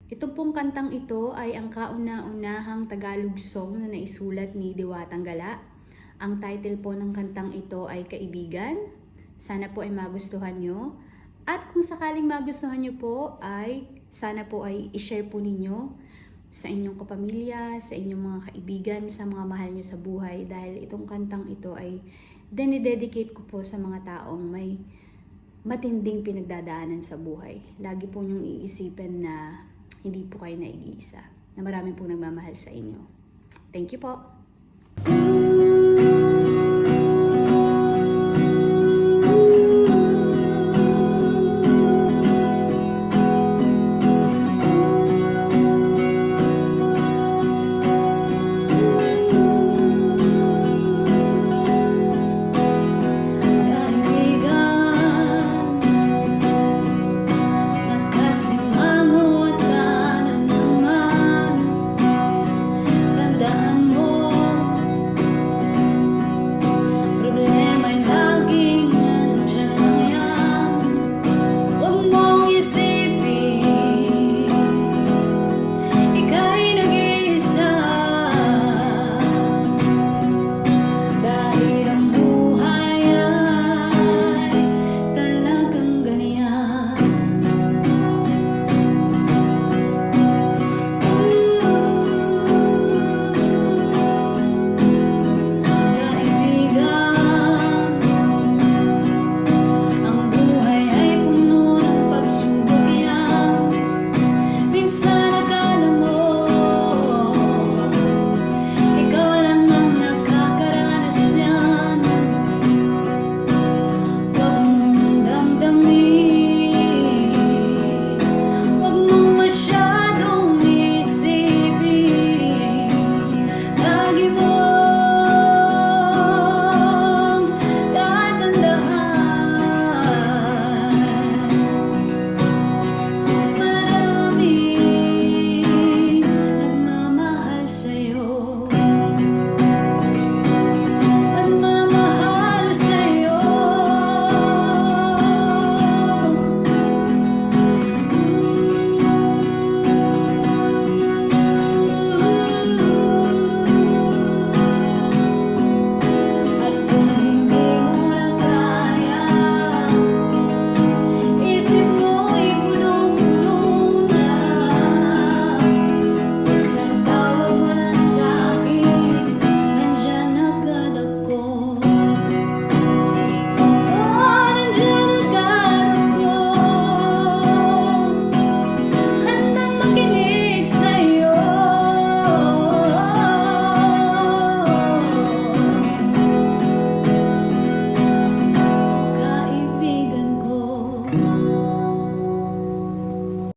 Ito pong kantang ito ay ang kauna-unahang Tagalog song na naisulat ni Diwatang Gala. Ang title po ng kantang ito ay Kaibigan. Sana po ay magustuhan nyo. At kung sakaling magustuhan nyo po ay sana po ay i-share po ninyo sa inyong kapamilya, sa inyong mga kaibigan, sa mga mahal nyo sa buhay. Dahil itong kantang ito ay dinidedicate ko po sa mga taong may matinding pinagdadaanan sa buhay. Lagi po nyong iisipin na hindi po kayo naiiisa, na marami pong nagmamahal sa inyo. Thank you po! Inside